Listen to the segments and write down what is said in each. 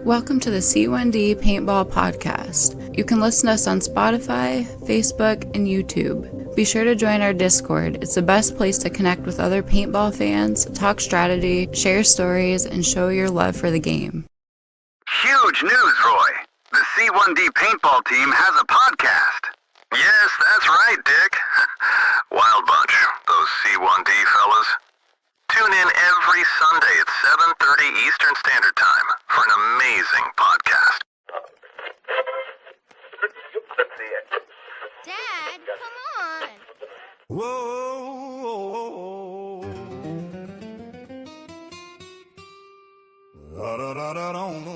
Welcome to the C1D Paintball Podcast. You can listen to us on Spotify, Facebook, and YouTube. Be sure to join our Discord. It's the best place to connect with other paintball fans, talk strategy, share stories, and show your love for the game. Huge news, Roy. The C1D Paintball team has a podcast. Yes, that's right, Dick. Wild bunch, those C1D fellas. Tune in every Sunday at 7:30 Eastern Standard Time for an amazing podcast. Dad, come on. Whoa. Da, da, da, da, da, da.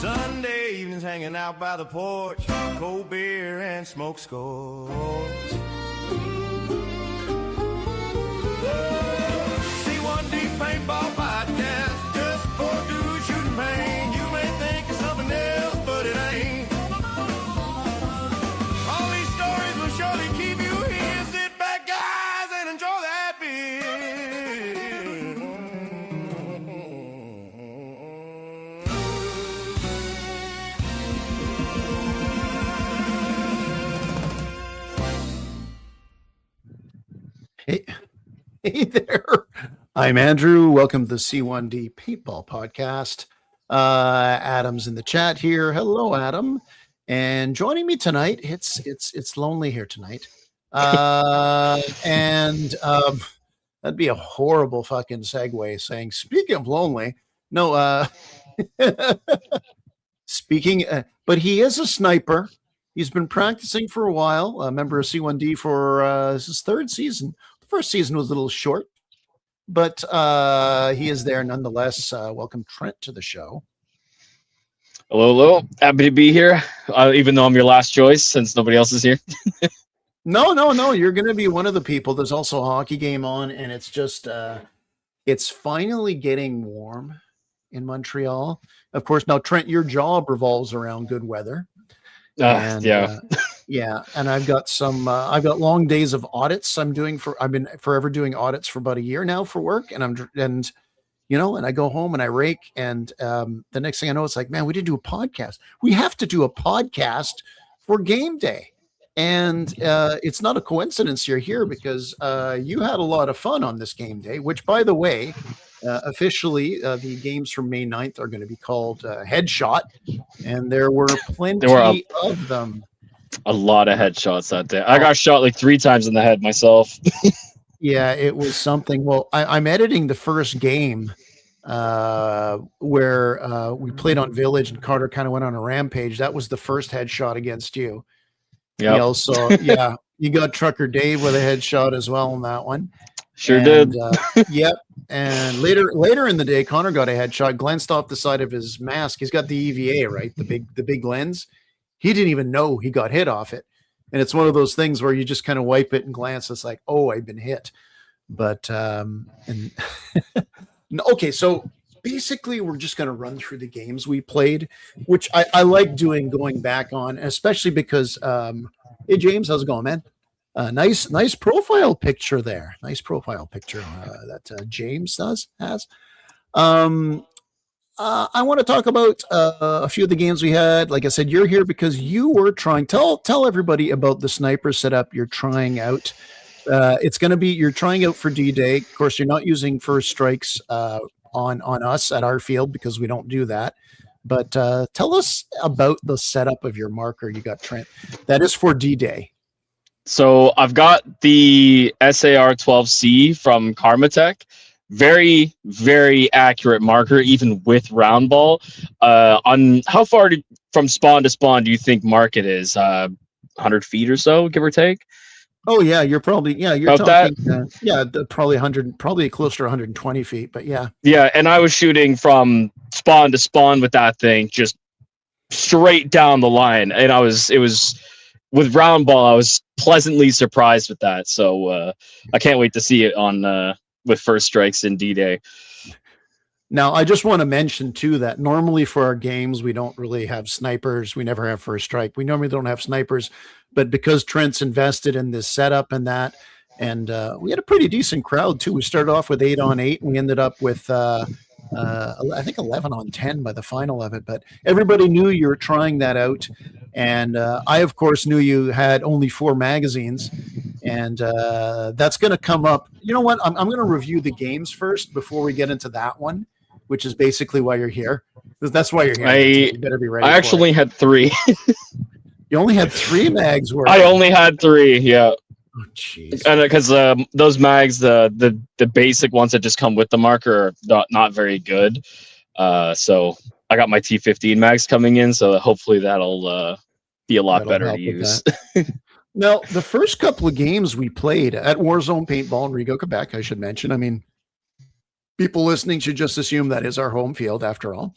Sunday evenings hanging out by the porch, cold beer and smoke scores. C1D Paintball Podcast, just for dudes shooting pain. You may think it's something else, but it ain't. All these stories will surely keep you here. Sit back, guys, and enjoy that beer. Hey there. I'm Andrew. Welcome to the C1D Paintball Podcast. Adam's in the chat here. Hello, Adam. And joining me tonight, it's lonely here tonight. That'd be a horrible fucking segue saying, speaking of lonely. No, but he is a sniper. He's been practicing for a while, a member of C1D for his third season. The first season was a little short, but he is there nonetheless. Welcome, Trent, to the show. Hello. Happy to be here, even though I'm your last choice since nobody else is here. No. You're going to be one of the people. There's also a hockey game on, and it's just it's finally getting warm in Montreal. Of course, now, Trent, your job revolves around good weather. Yeah, and I've got I've got long days of audits. I've been forever doing audits for about a year now for work, and I go home and I rake, and the next thing I know, it's like, man, we didn't do a podcast. We have to do a podcast for game day, and it's not a coincidence you're here because you had a lot of fun on this game day. Which, by the way, officially, the games from May 9th are going to be called Headshot, and there were plenty of them. A lot of headshots that day. I got shot like 3 times in the head myself. Yeah, it was something. Well, I'm editing the first game where we played on Village and Carter kind of went on a rampage. That was the first headshot against you. Yeah. Also, you got Trucker Dave with a headshot as well in that one. Sure did. Yep. And later in the day, Connor got a headshot, glanced off the side of his mask. He's got the EVA, right? The big lens. He didn't even know he got hit off it. And it's one of those things where you just kind of wipe it and glance. It's like, oh, I've been hit. But okay, so basically we're just going to run through the games we played, which I like doing, going back on, especially because hey James, how's it going, man? Nice profile picture there. Nice profile picture that James has. I want to talk about a few of the games we had. Like I said, you're here because you were trying. Tell everybody about the sniper setup you're trying out. It's going to be, you're trying out for D-Day. Of course, you're not using first strikes on us at our field because we don't do that. But tell us about the setup of your marker you got, Trent. That is for D-Day. So I've got the SAR-12C from Karmatech. Very, very accurate marker, even with round ball. On how far from spawn to spawn do you think market is? 100 feet or so, give or take? Oh yeah, you're probably you're about talking that? Probably 100, probably closer to 120 feet, but yeah. Yeah, and I was shooting from spawn to spawn with that thing, just straight down the line, and it was with round ball. I was pleasantly surprised with that. So I can't wait to see it on with first strikes in D-Day. Now, I just want to mention too that normally for our games we don't really have snipers. We never have first strike. We normally don't have snipers, but because Trent's invested in this setup and that, and we had a pretty decent crowd too. We started off with 8-on-8, and we ended up with I think 11-on-10 by the final of it. But everybody knew you were trying that out, and I of course knew you had only 4 magazines, and that's going to come up. You know what? I'm going to review the games first before we get into that one, which is basically why you're here. That's why you're here. You better be ready. I actually had 3. You only had 3 mags worth. I only had 3. Yeah. Oh, jeez. And because those mags, the basic ones that just come with the marker, are not very good. So I got my T15 mags coming in, so hopefully that'll be a lot better to use. Now, the first couple of games we played at Warzone Paintball in Rigaud, Quebec, I should mention. I mean, people listening should just assume that is our home field after all.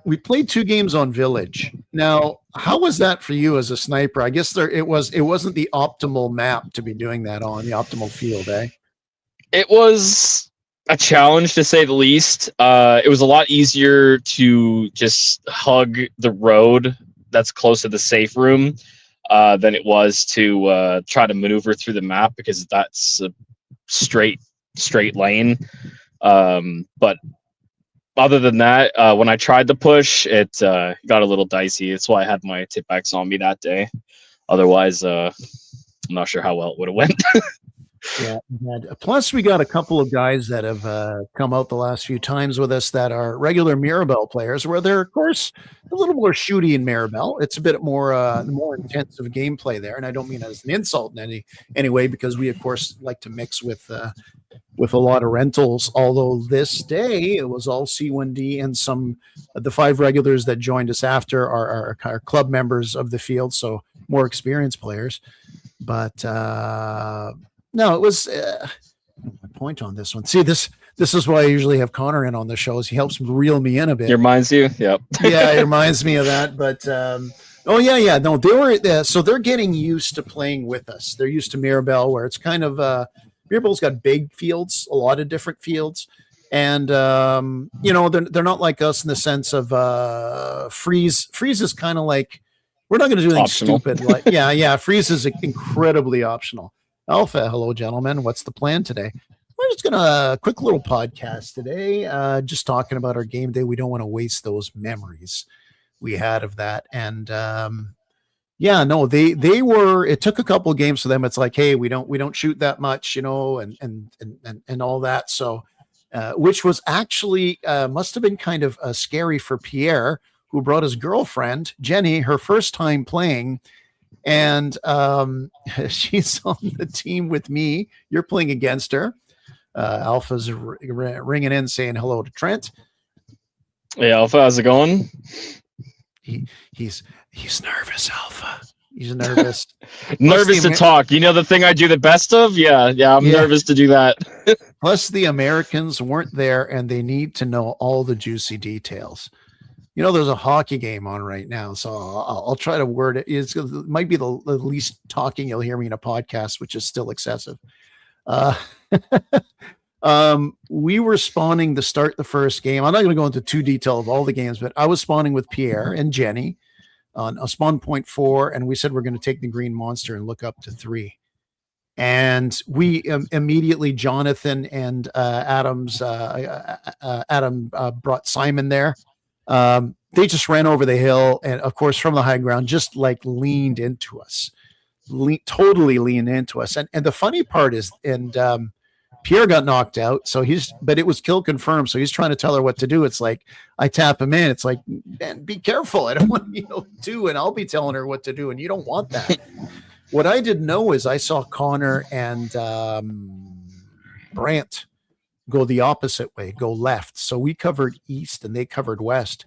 We played 2 games on Village. Now, how was that for you as a sniper? I guess it wasn't the optimal map to be doing that on, the optimal field, eh? It was a challenge to say the least. It was a lot easier to just hug the road that's close to the safe room than it was to try to maneuver through the map, because that's a straight lane. But other than that, when I tried to push, it got a little dicey. That's why I had my tip-backs on me that day. Otherwise, I'm not sure how well it would have went. Yeah. Plus, we got a couple of guys that have come out the last few times with us that are regular Mirabelle players, where they're, of course, a little more shooty in Mirabelle. It's a bit more intensive gameplay there, and I don't mean as an insult in any way, because we, of course, like to mix with a lot of rentals. Although this day it was all C1D, and some of the 5 regulars that joined us after are club members of the field, so more experienced players. But no, it was my point on this one. See, this is why I usually have Connor in on the shows. He helps reel me in a bit. It reminds you? Yep. Yeah, it reminds me of that. But oh yeah. No, they were so they're getting used to playing with us. They're used to Mirabelle, where it's kind of Mirabelle's got big fields, a lot of different fields, and you know, they're not like us in the sense of freeze. Freeze is kind of like, we're not going to do anything optional. stupid. Like yeah, freeze is incredibly optional. Alpha, hello, gentlemen. What's the plan today? We're just going to quick little podcast today, just talking about our game day. We don't want to waste those memories we had of that. And yeah, no, they were. It took a couple of games for them. It's like, hey, we don't shoot that much, you know, and all that. So, which was actually must have been kind of scary for Pierre, who brought his girlfriend Jenny, her first time playing. And she's on the team with me. You're playing against her. Alpha's ringing in saying hello to Trent. Hey, Alpha, how's it going? He's nervous, Alpha. He's nervous. Nervous to talk. You know the thing I do the best of? Yeah, I'm nervous to do that. Plus, the Americans weren't there, and they need to know all the juicy details. You know, there's a hockey game on right now, so I'll try to word it. It might be the least talking you'll hear me in a podcast, which is still excessive. We were spawning to start the first game. I'm not going to go into too detail of all the games, but I was spawning with Pierre and Jenny on a spawn point 4, and we said we're going to take the green monster and look up to 3. And we immediately, Jonathan and Adam brought Simon there. They just ran over the hill, and of course from the high ground, just like leaned into us, totally leaned into us. And the funny part is, Pierre got knocked out, but it was kill confirmed. So he's trying to tell her what to do. It's like, I tap him in. It's like, man, be careful. I don't want to, and I'll be telling her what to do, and you don't want that. What I didn't know is I saw Connor and Brant go the opposite way, go left. So we covered east and they covered west.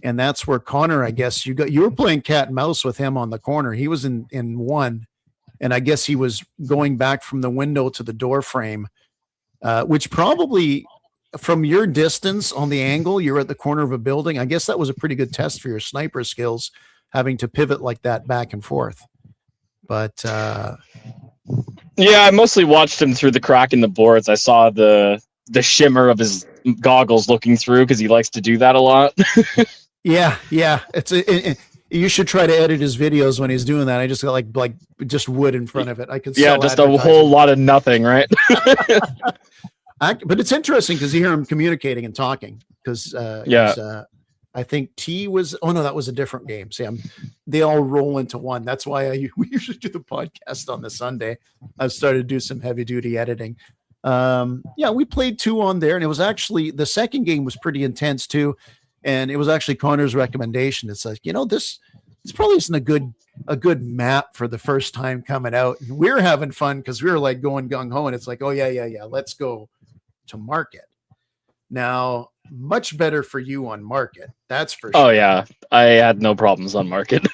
And that's where Connor, I guess you were playing cat and mouse with him on the corner. He was in 1. And I guess he was going back from the window to the door frame, which probably from your distance on the angle, you're at the corner of a building. I guess that was a pretty good test for your sniper skills, having to pivot like that back and forth. But Yeah, I mostly watched him through the crack in the boards. I saw the shimmer of his goggles looking through because he likes to do that a lot. yeah, you should try to edit his videos when he's doing that. I just got like just wood in front of it. I could Yeah, just a whole lot of nothing, right? But it's interesting because you hear him communicating and talking. Because I think T was. Oh no, that was a different game. Sam, they all roll into one. That's why we usually do the podcast on the Sunday. I've started to do some heavy duty editing. Yeah, we played 2 on there, and it was actually the second game was pretty intense too. And it was actually Connor's recommendation. It's like, this probably isn't a good map for the first time coming out. And we're having fun because we were like going gung ho, and it's like, oh yeah, let's go to market. Now, much better for you on market. That's for sure. Oh yeah, I had no problems on market.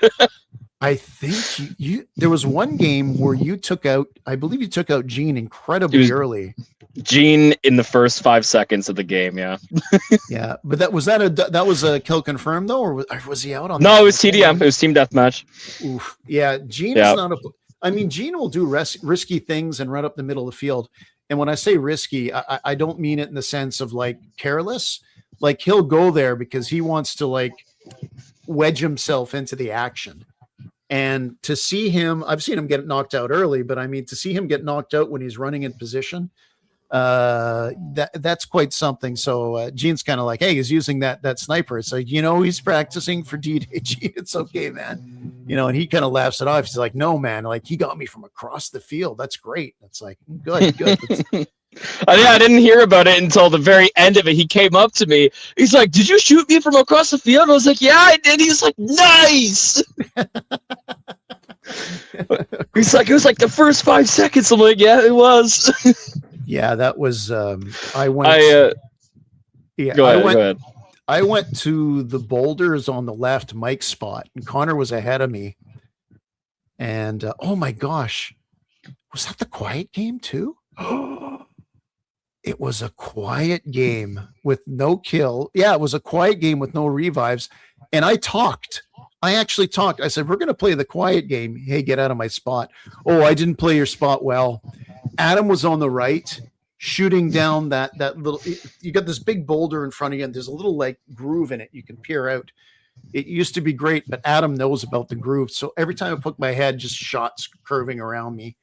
I think you there was one game where I believe you took out Gene incredibly early. Gene in the first 5 seconds of the game, yeah. Yeah, but that was a kill confirmed though, or was he out on? No, it was TDM. It was team deathmatch. Oof. Yeah, Gene is not Gene will do risky things and run up the middle of the field. And when I say risky, I don't mean it in the sense of like careless. Like he'll go there because he wants to like wedge himself into the action. And to see him, I've seen him get knocked out early, but I mean to see him get knocked out when he's running in position, that's quite something. So Gene's kind of like, hey, he's using that sniper. It's like, he's practicing for D-Day. Gene, it's okay, man. And he kind of laughs it off. He's like, no, man, like he got me from across the field. That's great. It's like, good. I didn't hear about it until the very end of it. He came up to me. He's like, did you shoot me from across the field? I was like, yeah, I did. He's like, nice. He's like, it was like the first 5 seconds. I'm like, yeah, it was. Yeah, that was. Go ahead. I went to the boulders on the left, Mike's spot, and Connor was ahead of me. And oh my gosh, was that the quiet game too? It was a quiet game with no kill. Yeah, it was a quiet game with no revives. And I actually talked. I said, we're going to play the quiet game. Hey, get out of my spot. Oh, I didn't play your spot well. Adam was on the right, shooting down that little, you got this big boulder in front of you, and there's a little like groove in it. You can peer out. It used to be great, but Adam knows about the groove. So every time I put my head, just shots curving around me.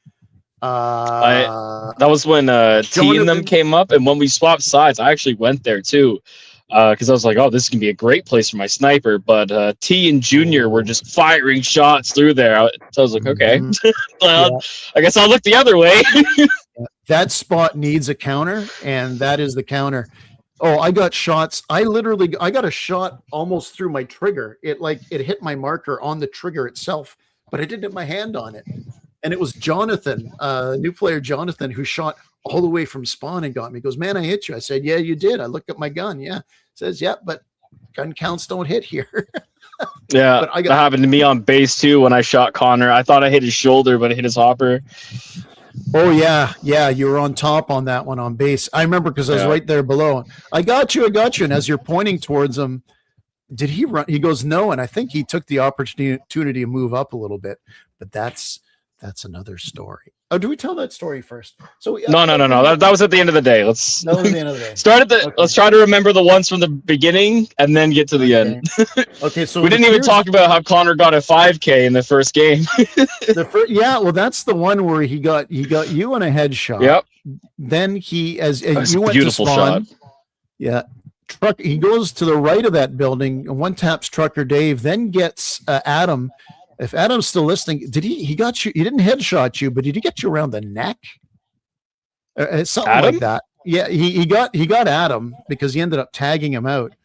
That was when T and them came up, and when we swapped sides, I actually went there too. Because I was like, oh, this can be a great place for my sniper. But T and Junior were just firing shots through there. So I was like, okay, well, I guess I'll look the other way. That spot needs a counter, and that is the counter. Oh, I got shots. I got a shot almost through my trigger. It hit my marker on the trigger itself, but I didn't have my hand on it. And it was Jonathan, new player Jonathan, who shot all the way from spawn and got me. He goes, man, I hit you. I said, yeah, you did. I looked at my gun. Yeah. Says, yeah, but gun counts don't hit here. Yeah, that happened to me on base too when I shot Connor. I thought I hit his shoulder, but I hit his hopper. Oh, yeah. Yeah, you were on top on that one on base. I remember because I was right there below. I got you. And as you're pointing towards him, did he run? He goes, no. And I think he took the opportunity to move up a little bit. But that's another story. Oh, do we tell that story first? So no. That was at the end of the day. Let's Okay. Let's try to remember the ones from the beginning and then get to the end. Okay, so we didn't even talk about how Connor got a 5K in the first game. Well, that's the one where he got you in a headshot. Yep. Then as you went beautiful to spawn. Shot. Yeah. He goes to the right of that building and one taps Trucker Dave, then gets Adam. If Adam's still listening, did he got you? He didn't headshot you, but did he get you around the neck? Something Adam? like that. Yeah, he got Adam because he ended up tagging him out.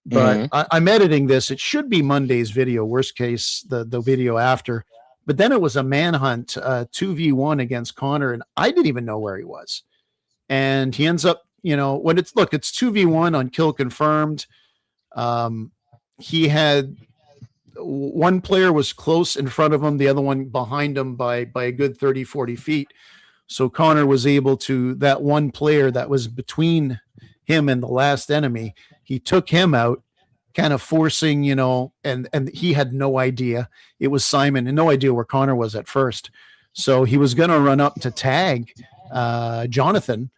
But I'm editing this. It should be Monday's video. Worst case, the video after. But then it was a manhunt, 2v1 against Connor, and I didn't even know where he was. And he ends up, when it's 2v1 on kill confirmed. He had. One player was close in front of him, the other one behind him by a good 30, 40 feet. So Connor was able to, that one player that was between him in The Last Enemy. He took him out, kind of forcing, and he had no idea it was Simon and no idea where Connor was at first. So he was going to run up to tag Jonathan,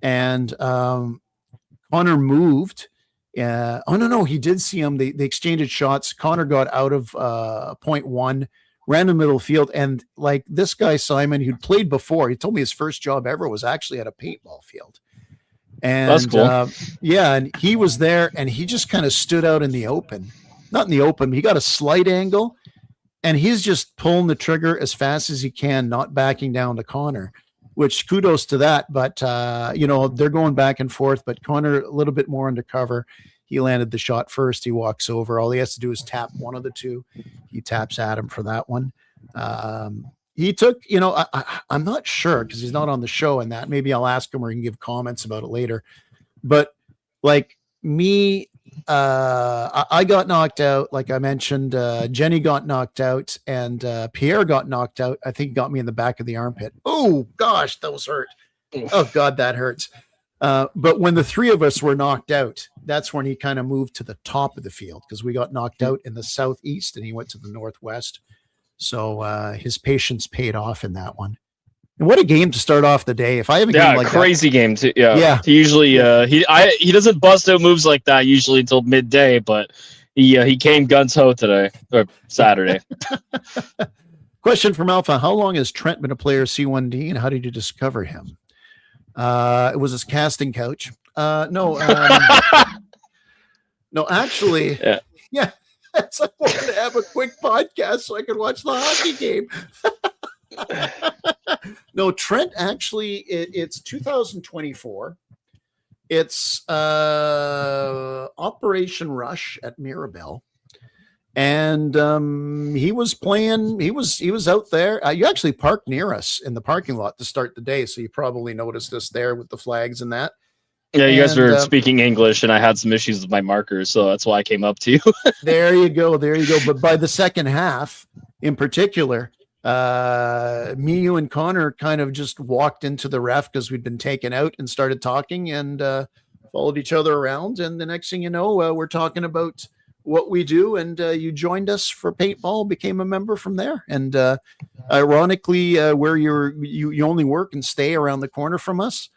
and Connor moved. No, he did see him. They exchanged shots. Connor got out of point one, ran the middle field, and like this guy Simon, who'd played before, he told me his first job ever was actually at a paintball field. And that's cool. yeah, and he was there, and he just kind of stood out in the open. Not in the open, he got a slight angle, and he's just pulling the trigger as fast as he can, not backing down to Connor, which kudos to that. But, they're going back and forth, but Connor a little bit more undercover. He landed the shot first. He walks over. All he has to do is tap one of the two. He taps Adam for that one. He took, I'm not sure because he's not on the show and that. Maybe I'll ask him or he can give comments about it later. But like me, I got knocked out. Like I mentioned, Jenny got knocked out and Pierre got knocked out. I think he got me in the back of the armpit. Oh, gosh, those hurt. Oh, God, that hurts. But when the three of us were knocked out, that's when he kind of moved to the top of the field because we got knocked out in the southeast and he went to the northwest. So his patience paid off in that one. And what a game to start off the day. If I have a game like crazy that, game too. Yeah. He usually he doesn't bust out moves like that usually until midday, but he came guns ho today or Saturday. Question from Alpha: how long has Trent been a player of C1D, and how did you discover him? It was his casting couch. No, actually, yeah. So I wanted to have a quick podcast so I could watch the hockey game. No, Trent, actually, it's 2024. It's Operation Rush at Mirabel. And he was playing, he was out there. You actually parked near us in the parking lot to start the day. So you probably noticed us there with the flags and that. Yeah, you guys were speaking English, and I had some issues with my markers, so that's why I came up to you. There you go. But by the second half, in particular, me, you, and Connor kind of just walked into the ref because we'd been taken out and started talking and followed each other around. And the next thing you know, we're talking about what we do, and you joined us for paintball, became a member from there. And ironically, where you only work and stay around the corner from us.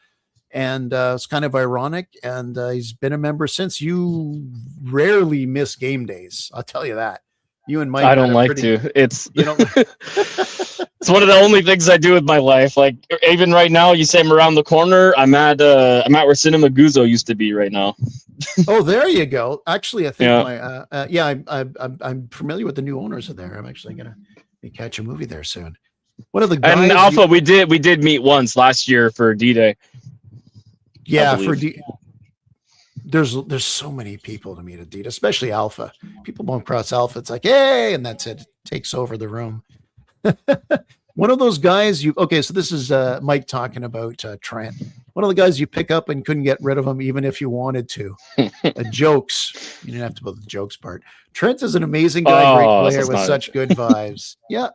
And it's kind of ironic, and he's been a member since. You rarely miss game days, I'll tell you that. You and Mike, I don't like to. It's it's one of the only things I do with my life. Like even right now, you say I'm around the corner. I'm at where Cinema Guzzo used to be right now. Oh, there you go. Actually, I think I'm familiar with the new owners of there. I'm actually gonna catch a movie there soon. One of the guys and Alpha, we did meet once last year for D-Day. Yeah, there's so many people to meet at D-Day, especially Alpha. People won't cross Alpha. It's like, hey, and that's it. It takes over the room. One of those guys so this is Mike talking about Trent. One of the guys you pick up and couldn't get rid of him even if you wanted to. Jokes. You didn't have to put the jokes part. Trent is an amazing guy, great player with such good vibes. Yeah,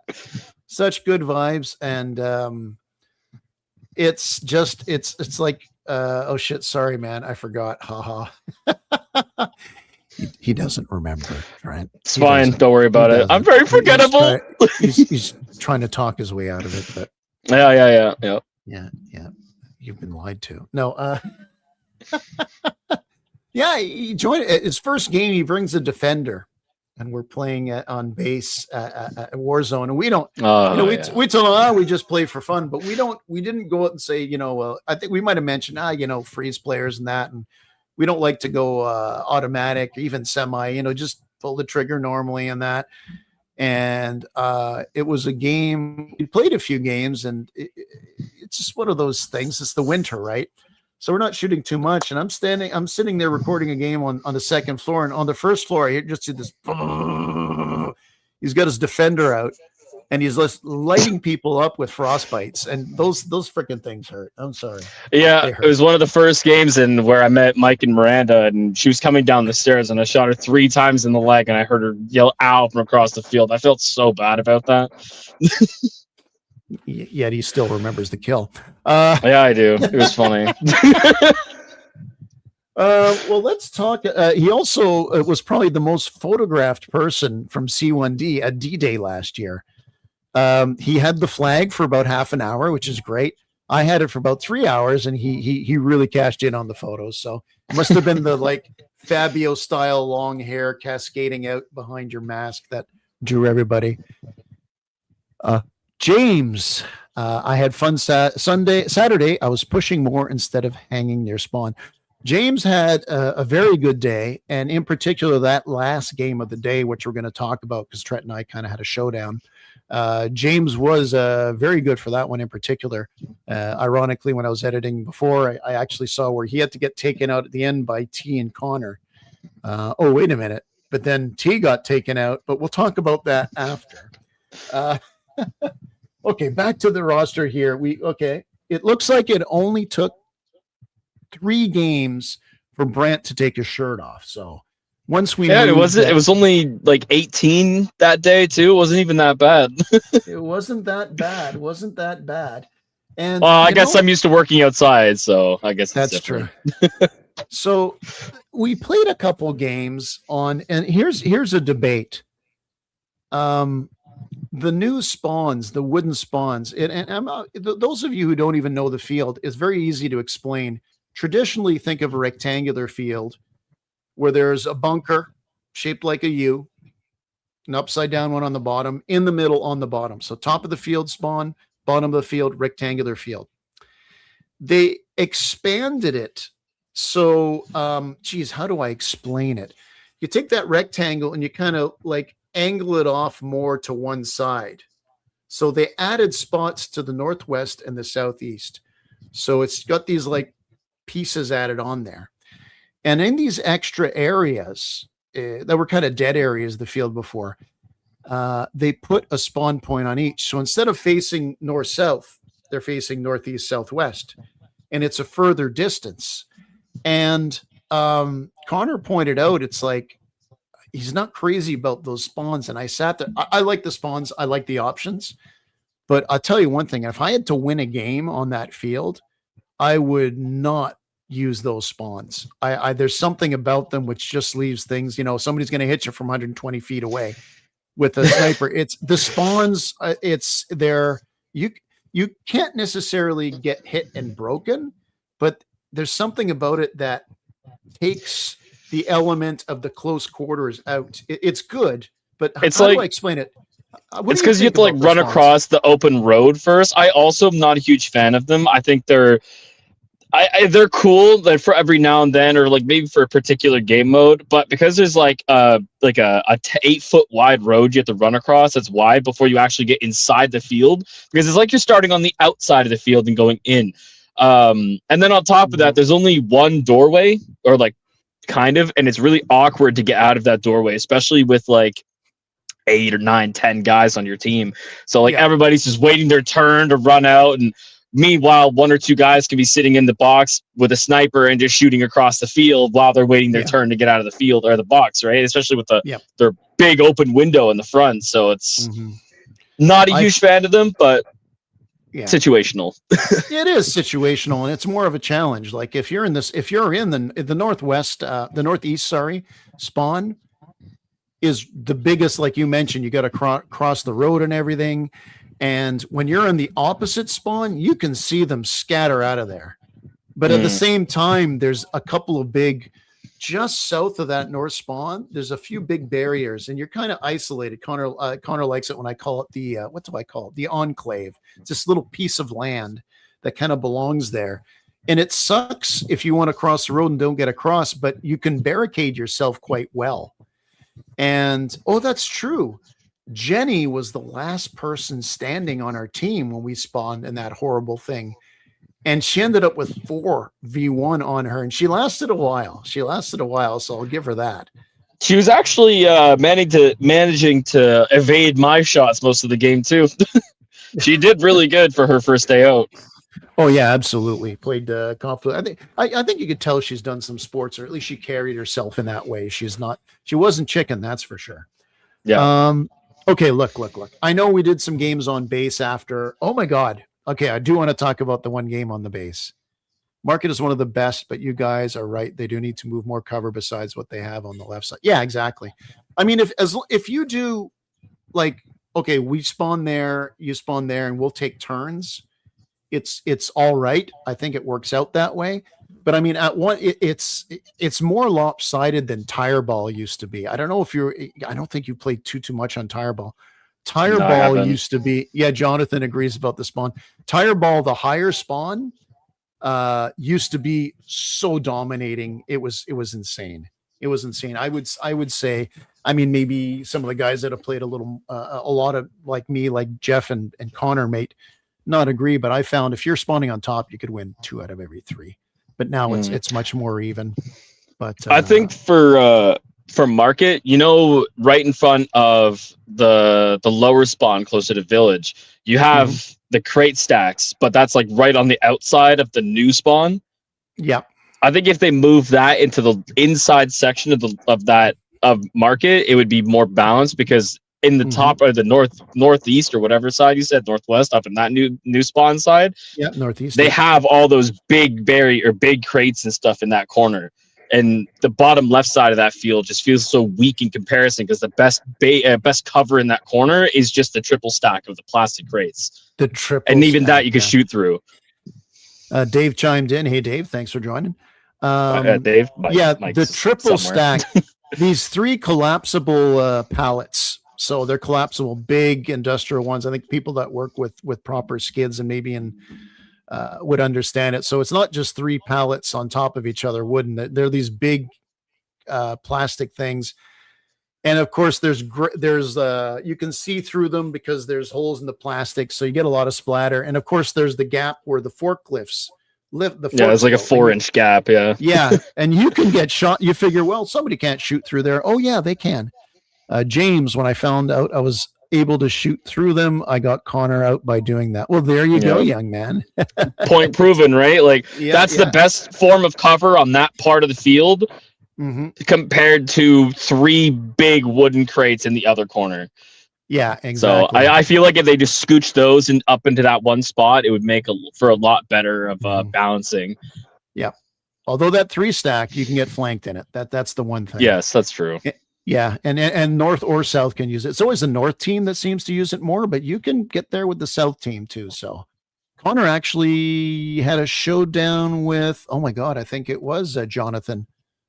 such good vibes. And it's like, oh shit, sorry, man, I forgot. Haha. He doesn't remember, Trent. It's fine. Don't worry about it. I'm very forgettable. He's trying to talk his way out of it, but yeah. You've been lied to. No, yeah, he joined his first game. He brings a defender, and we're playing on base at Warzone, and we don't. We told we just play for fun, but we didn't go out and say, I think we might have mentioned, freeze players and that, and we don't like to go automatic, even semi, just pull the trigger normally and that. And it was a game. We played a few games, and it's just one of those things. It's the winter, right? So we're not shooting too much. And I'm sitting there recording a game on the second floor, and on the first floor, I just see this. He's got his defender out, and he's just lighting people up with frostbites, and those freaking things hurt. I'm sorry. Yeah, it was one of the first games where I met Mike and Miranda, and she was coming down the stairs, and I shot her 3 times in the leg, and I heard her yell "ow" from across the field. I felt so bad about that. Yet he still remembers the kill. Yeah, I do. It was funny. Well, let's talk. He also was probably the most photographed person from C1D at D-Day last year. He had the flag for about half an hour, which is great. I had it for about 3 hours, and he really cashed in on the photos. So it must have been the like Fabio style long hair cascading out behind your mask that drew everybody. James, I had fun Saturday. I was pushing more instead of hanging near spawn. James had a very good day, and in particular, that last game of the day, which we're going to talk about because Trent and I kind of had a showdown. James was very good for that one in particular. Ironically, when I was editing before, I actually saw where he had to get taken out at the end by T and Connor. Oh, wait a minute. But then T got taken out, but we'll talk about that after. Okay, back to the roster here. It looks like it only took 3 games for Brant to take his shirt off. So once we it was only like 18 that day too. It wasn't even that bad. It wasn't that bad. And I guess I'm used to working outside, so I guess that's true. So we played a couple games on, and here's a debate. The new spawns, the wooden spawns, those of you who don't even know the field, it's very easy to explain. Traditionally, think of a rectangular field where there's a bunker shaped like a U, an upside down one on the bottom, in the middle on the bottom. So top of the field spawn, bottom of the field, rectangular field. They expanded it. So, how do I explain it? You take that rectangle and you kind of like angle it off more to one side. So they added spots to the northwest and the southeast. So it's got these like pieces added on there. And in these extra areas that were kind of dead areas of the field before, they put a spawn point on each. So instead of facing north-south, they're facing northeast, southwest. And it's a further distance. And Connor pointed out, it's like, he's not crazy about those spawns. And I sat there. I like the spawns. I like the options. But I'll tell you one thing. If I had to win a game on that field, I would not use those spawns. There's something about them which just leaves things, somebody's going to hit you from 120 feet away with a sniper. It's the spawns. You can't necessarily get hit and broken, but there's something about it that takes the element of the close quarters out. It's good, but how do I explain it? It's because you have to like run across the open road first. I also am not a huge fan of them. I think they're cool like for every now and then, or like maybe for a particular game mode. But because there's like a 8-foot wide road you have to run across that's wide before you actually get inside the field, because it's like you're starting on the outside of the field and going in. And then on top of that, there's only one doorway, or like kind of, and it's really awkward to get out of that doorway, especially with like 8 or 9, 10 guys on your team. So like everybody's just waiting their turn to run out, and meanwhile 1 or 2 guys can be sitting in the box with a sniper and just shooting across the field while they're waiting their turn to get out of the field or the box, right? Especially with their big open window in the front. So it's not a huge fan of them, but situational. It is situational, and it's more of a challenge. Like if you're in the northwest, the northeast, spawn is the biggest. Like you mentioned, you got to cross the road and everything. And when you're in the opposite spawn, you can see them scatter out of there. But at the same time, there's a couple of big, just south of that north spawn, there's a few big barriers, and you're kind of isolated. Connor likes it when I call it the, what do I call it? The enclave. It's this little piece of land that kind of belongs there. And it sucks if you want to cross the road and don't get across, but you can barricade yourself quite well. And, that's true. Jenny was the last person standing on our team when we spawned in that horrible thing. And she ended up with 4v1 on her, and she lasted a while. So I'll give her that. She was actually managing to evade my shots most of the game too. She did really good for her first day out. Oh yeah, absolutely. Played conflict. I think you could tell she's done some sports, or at least she carried herself in that way. She wasn't chicken, that's for sure. Yeah. Okay, look. I know we did some games on base after. Oh my God. Okay, I do want to talk about the one game on the base. Market is one of the best, but you guys are right. They do need to move more cover besides what they have on the left side. Yeah, exactly. I mean, if you do like, okay, we spawn there, you spawn there, and we'll take turns. It's all right. I think it works out that way. But I mean, it's more lopsided than tire ball used to be. I don't know if I don't think you played too much on tire ball. Tire No, I ball haven't. used to be, yeah, Jonathan agrees about the spawn. Tire ball, the higher spawn, used to be so dominating. It was insane. It was insane. I would say, I mean, maybe some of the guys that have played a lot of like me, like Jeff and Connor, might not agree, but I found if you're spawning on top, you could win 2 out of every 3. But now it's much more even. But I think for market, right in front of the lower spawn closer to village, you have the crate stacks, but that's like right on the outside of the new spawn. Yeah. I think if they move that into the inside section of market, it would be more balanced, because in the top or the northeast or whatever side you said, northwest, up in that new spawn side, yeah, northeast, they have all those big big crates and stuff in that corner. And the bottom left side of that field just feels so weak in comparison, because the best cover in that corner is just the triple stack of the plastic crates. The triple, and even stack, that you can shoot through. Dave chimed in. Hey, Dave, thanks for joining. Dave, the triple stack. These 3 collapsible pallets. So they're collapsible, big industrial ones. I think people that work with proper skids and maybe would understand it. So it's not just 3 pallets on top of each other, wooden. They're these big plastic things. And of course, there's you can see through them because there's holes in the plastic, so you get a lot of splatter. And of course, there's the gap where the forklifts lift. It's like a 4-inch gap. Yeah, yeah, and you can get shot. You figure, well, somebody can't shoot through there. Oh yeah, they can. James, when I found out I was able to shoot through them, I got Connor out by doing that. Well, there you go, young man. Point proven, right? Like that's the best form of cover on that part of the field. Compared to 3 big wooden crates in the other corner. Yeah, exactly. So I feel like if they just scooch those up into that one spot, it would make for a lot better of balancing. Yeah. Although that 3 stack, you can get flanked in it. That's the one thing. Yes, that's true. Yeah, and north or south can use it. It's always the north team that seems to use it more, but you can get there with the south team too. So Connor actually had a showdown with, oh my God, I think it was Jonathan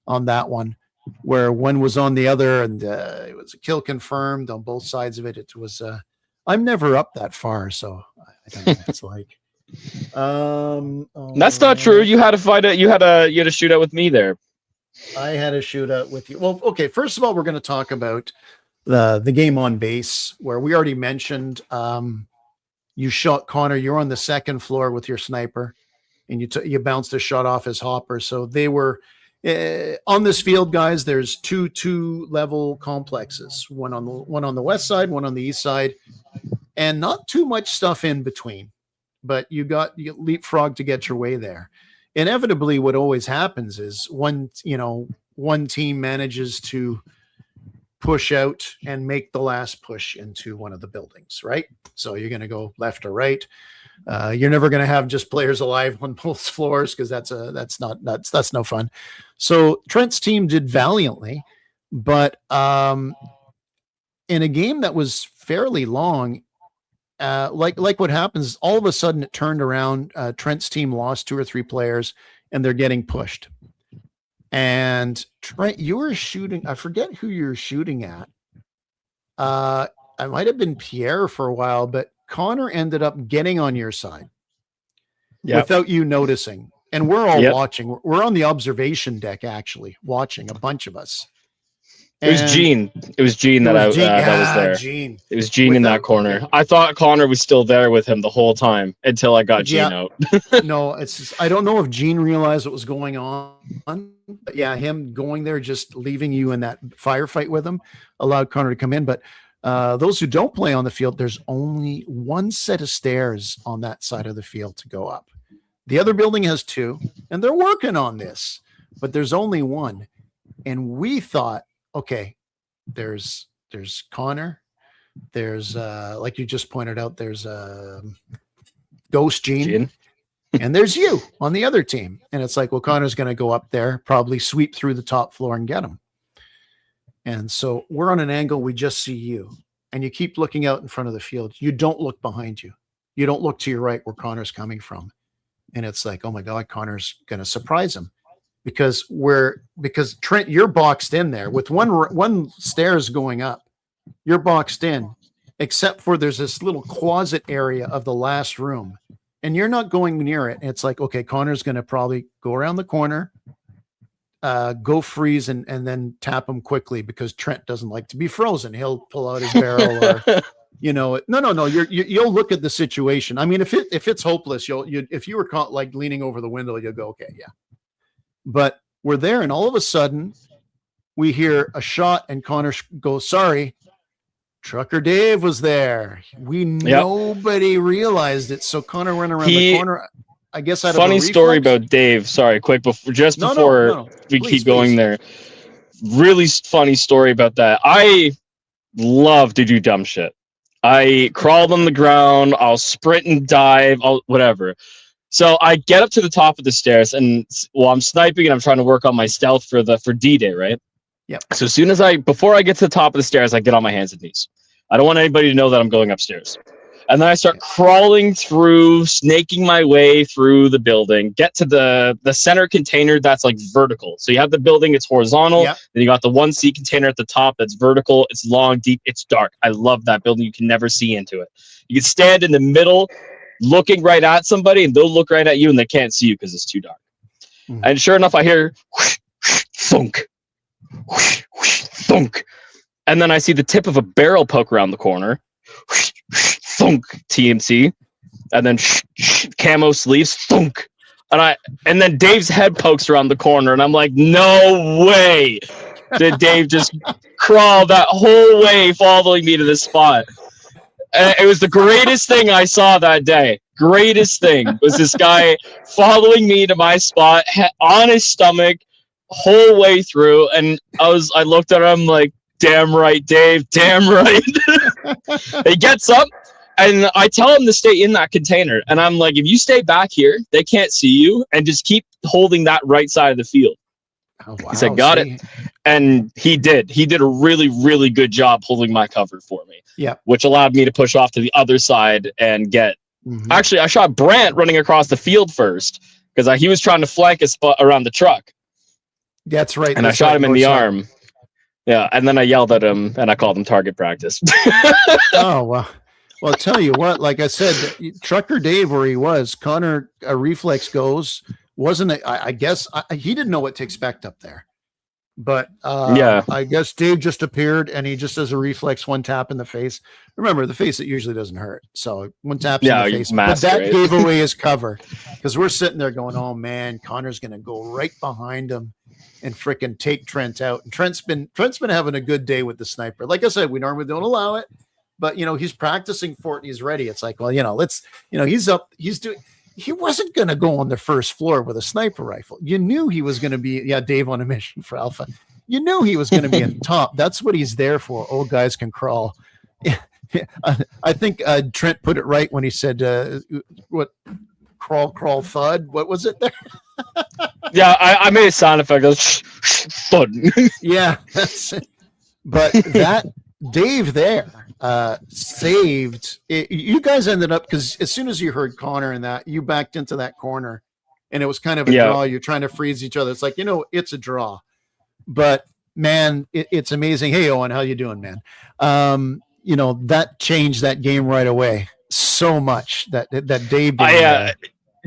on that one, where one was on the other, and it was a kill confirmed on both sides of it. It was I'm never up that far, so I don't know what it's like. That's not true. You had a fight. You had a shootout with me there. I had a shootout with you. Well, okay. First of all, we're going to talk about the game on base, where we already mentioned you shot Connor. You're on the second floor with your sniper, and you bounced a shot off his hopper. So they were. On this field, guys, there's two level complexes, one on the west side, one on the east side, and not too much stuff in between, but you leapfrog to get your way there. Inevitably, what always happens is one team manages to push out and make the last push into one of the buildings, right? So you're going to go left or right. You're never going to have just players alive on both floors, because that's no fun. So Trent's team did valiantly, but in a game that was fairly long, like what happens, all of a sudden it turned around. Trent's team lost 2 or 3 players, and they're getting pushed. And Trent, you were shooting. I forget who you're shooting at. I might have been Pierre for a while, but Connor ended up getting on your side without you noticing. And we're all watching. We're on the observation deck, actually, watching, a bunch of us. It was Gene. It was Gene that was there. Gene. It was Gene in that corner. I thought Connor was still there with him the whole time until I got Gene out. No, it's just, I don't know if Gene realized what was going on. But yeah, him going there, just leaving you in that firefight with him, allowed Connor to come in. But those who don't play on the field, there's only one set of stairs on that side of the field to go up. The other building has 2, and they're working on this, but there's only one. And we thought, okay, there's Connor, there's like you just pointed out, there's Ghost Gene. And there's you on the other team. And it's like, well, Connor's going to go up there, probably sweep through the top floor and get him. And so we're on an angle. We just see you, and you keep looking out in front of the field. You don't look behind you. You don't look to your right where Connor's coming from. And it's like, oh my God, Connor's going to surprise him because Trent, you're boxed in there with one stairs going up. You're boxed in, except for there's this little closet area of the last room. And you're not going near it. And it's like, okay, Connor's going to probably go around the corner, go freeze, and then tap him quickly because Trent doesn't like to be frozen. He'll pull out his barrel, or no. You'll look at the situation. I mean, if it's hopeless, if you were caught like leaning over the window, you'll go, okay, yeah. But we're there, and all of a sudden, we hear a shot, and Connor goes, "Sorry." Trucker Dave was there. Nobody realized it. So Connor went around the corner. I guess out funny of a story about Dave. Sorry, quick before we keep going there. Really funny story about that. I love to do dumb shit. I crawled on the ground. I'll sprint and dive. Whatever. So I get up to the top of the stairs, and I'm sniping and I'm trying to work on my stealth for D-Day, right? Yep. So before I get to the top of the stairs, I get on my hands and knees. I don't want anybody to know that I'm going upstairs. And then I start crawling through, snaking my way through the building, get to the center container that's like vertical. So you have the building, it's horizontal. Yep. Then you got the 1C container at the top that's vertical. It's long, deep, it's dark. I love that building. You can never see into it. You can stand in the middle looking right at somebody, and they'll look right at you, and they can't see you because it's too dark. Mm-hmm. And sure enough, I hear whoosh, whoosh, thunk. Whoosh, whoosh, thunk. And then I see the tip of a barrel poke around the corner. Whoosh, whoosh, thunk, TMC. And then camo sleeves, thunk. And then Dave's head pokes around the corner, and I'm like, no way did Dave just crawl that whole way following me to this spot. It was the greatest thing I saw that day. Greatest thing was this guy following me to my spot on his stomach whole way through, and I looked at him like, damn right, Dave, damn right. He gets up, and I tell him to stay in that container, and I'm like, if you stay back here, they can't see you, and just keep holding that right side of the field. Oh, wow. He said, got it. And he did a really, really good job holding my cover for me. Yeah. Which allowed me to push off to the other side and get, actually, I shot Brant running across the field first because he was trying to flank a spot around the truck. That's right. And I shot him in the arm. Yeah. And then I yelled at him and I called him target practice. Oh, wow. Well, I'll tell you what, like I said, Trucker Dave, where he was, Connor, a reflex goes, wasn't it? I guess he didn't know what to expect up there. But I guess Dave just appeared and he just does a reflex, one tap in the face. Remember, the face, it usually doesn't hurt. So one tap in the face. But that gave away his cover because we're sitting there going, oh, man, Connor's going to go right behind him and fricking take Trent out. And Trent's been having a good day with the sniper. Like I said, we normally don't allow it. But, he's practicing for it and he's ready. It's like, well, he's up. He wasn't going to go on the first floor with a sniper rifle. You knew he was going to be, Dave on a mission for Alpha. You knew he was going to be in top. That's what he's there for. Old guys can crawl. I think Trent put it right when he said, what, crawl, thud? What was it there? Yeah, I made a sound effect. Thud. Yeah, that's it. But that Dave there saved it. You guys ended up, because as soon as you heard Connor and that, you backed into that corner and it was kind of a draw. You're trying to freeze each other. It's like, it's a draw, but man, it's amazing. Hey, Owen, how you doing, man? That changed that game right away so much that Dave did.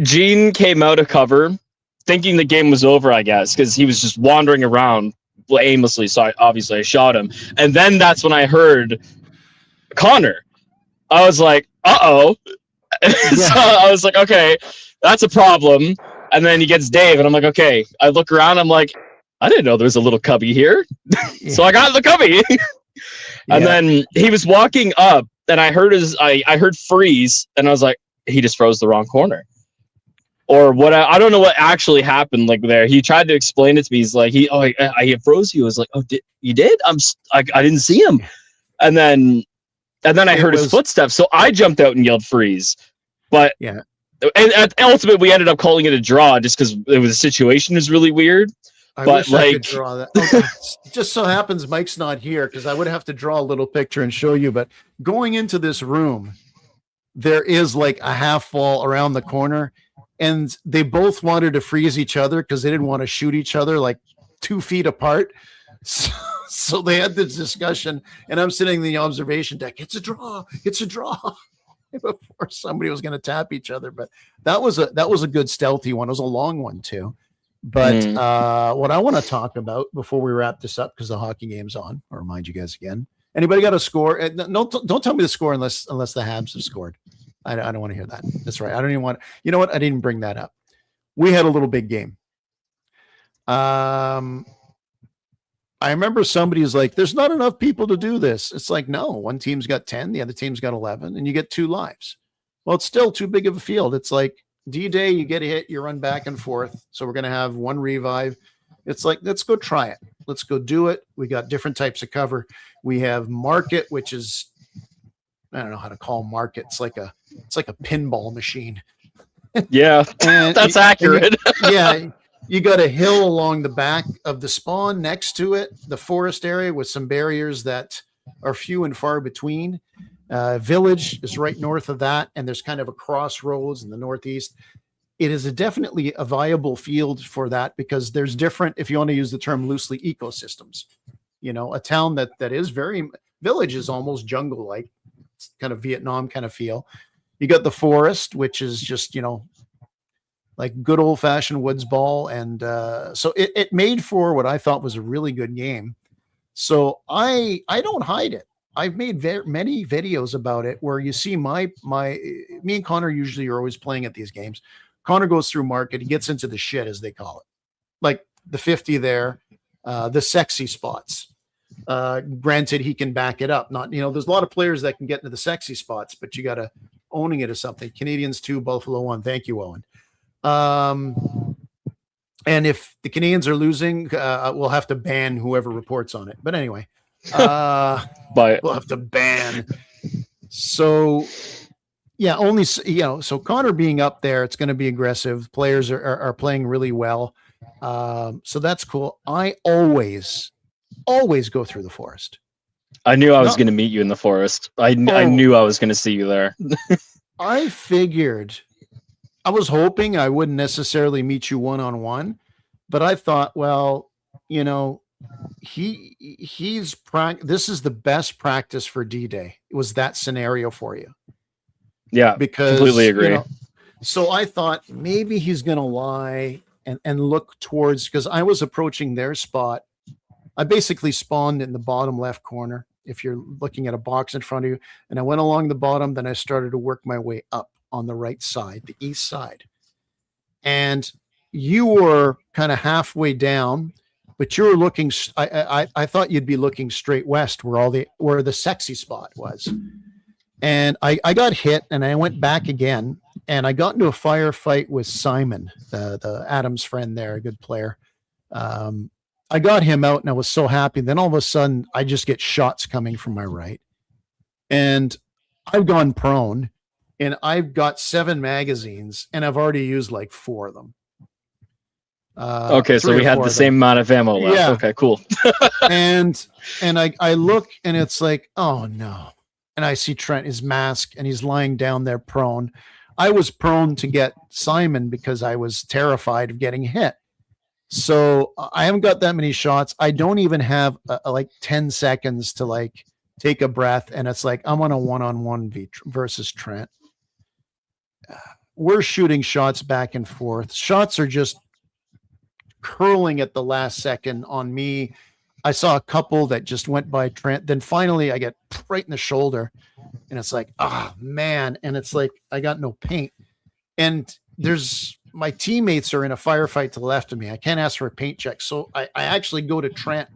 Gene came out of cover thinking the game was over, I guess, because he was just wandering around aimlessly. So obviously I shot him. And then that's when I heard Connor. I was like, uh-oh. So I was like, okay, that's a problem. And then he gets Dave, and I'm like, okay. I look around, I'm like, I didn't know there was a little cubby here. So I got the cubby. And then he was walking up, and I heard I heard freeze, and I was like, he just froze the wrong corner. Or what? I don't know what actually happened. Like there, he tried to explain it to me. He's like, I froze you. I was like, oh, you did? I didn't see him. And then I heard his footsteps. So I jumped out and yelled freeze. But and ultimately we ended up calling it a draw just because the situation was really weird. I But wish I could draw that. Okay. Just so happens Mike's not here because I would have to draw a little picture and show you. But going into this room, there is like a half wall around the corner, and they both wanted to freeze each other because they didn't want to shoot each other like 2 feet apart. So they had this discussion, and I'm sitting in the observation deck. It's a draw. It's a draw. Before somebody was going to tap each other, but that was a good stealthy one. It was a long one too. But what I want to talk about before we wrap this up, because the hockey game's on, I'll remind you guys again. Anybody got a score? No, don't tell me the score unless the Habs have scored. I don't want to hear that. That's right. I don't even want. You know what? I didn't bring that up. We had a little big game. I remember somebody's like, "There's not enough people to do this." It's like, no, one team's got 10, the other team's got 11, and you get 2 lives. Well, it's still too big of a field. It's like D-Day, you get a hit, you run back and forth. So we're going to have 1 revive. It's like, let's go try it. Let's go do it. We got different types of cover. We have market, which is, I don't know how to call market. It's like a pinball machine. Yeah, and that's accurate. Yeah. You got a hill along the back of the spawn next to it, the forest area with some barriers that are few and far between. Village is right north of that, and there's kind of a crossroads in the northeast. It is definitely a viable field for that because there's different, if you want to use the term loosely, ecosystems. You know, a town that is very, Village is almost jungle-like, it's kind of Vietnam kind of feel. You got the forest, which is just, you know, like good old-fashioned woods ball, and so it made for what I thought was a really good game. So I don't hide it. I've made many videos about it where you see me and Connor usually are always playing at these games. Connor goes through market. He gets into the shit, as they call it, like the 50 there, the sexy spots. Granted, he can back it up. Not, you know, there's a lot of players that can get into the sexy spots, but you got to owning it as something. Canadians 2, Buffalo 1. Thank you, Owen. And if the Canadians are losing, we'll have to ban whoever reports on it. But anyway, but we'll have to ban. So yeah, only, you know, so Connor being up there, it's going to be aggressive. Players are playing really well. So that's cool. I always go through the forest. I knew I was going to meet you in the forest. I knew I was going to see you there. I figured, I was hoping I wouldn't necessarily meet you one-on-one, but I thought, well, you know, this is the best practice for D-Day. It was that scenario for you. Yeah, because completely agree. You know, so I thought maybe he's going to lie and look towards, because I was approaching their spot. I basically spawned in the bottom left corner, if you're looking at a box in front of you, and I went along the bottom, then I started to work my way up on the right side, the east side. And you were kind of halfway down, but you were looking, I thought you'd be looking straight west where the sexy spot was. And I got hit, and I went back again, and I got into a firefight with Simon, the Adams friend there, a good player. I got him out, and I was so happy. Then all of a sudden, I just get shots coming from my right. And I've gone prone, and I've got 7 magazines, and I've already used like 4 of them. Okay, so we had the same amount of ammo left. Yeah. Okay, cool. and I look, and it's like, oh no. And I see Trent, his mask, and he's lying down there prone. I was prone to get Simon because I was terrified of getting hit. So I haven't got that many shots. I don't even have like 10 seconds to like take a breath. And it's like, I'm on a one-on-one versus Trent. We're shooting shots back and forth. Shots are just curling at the last second on me. I saw a couple that just went by Trent. Then finally I get right in the shoulder, and it's like, oh man. And it's like, I got no paint. And my teammates are in a firefight to the left of me. I can't ask for a paint check. So I actually go to Trent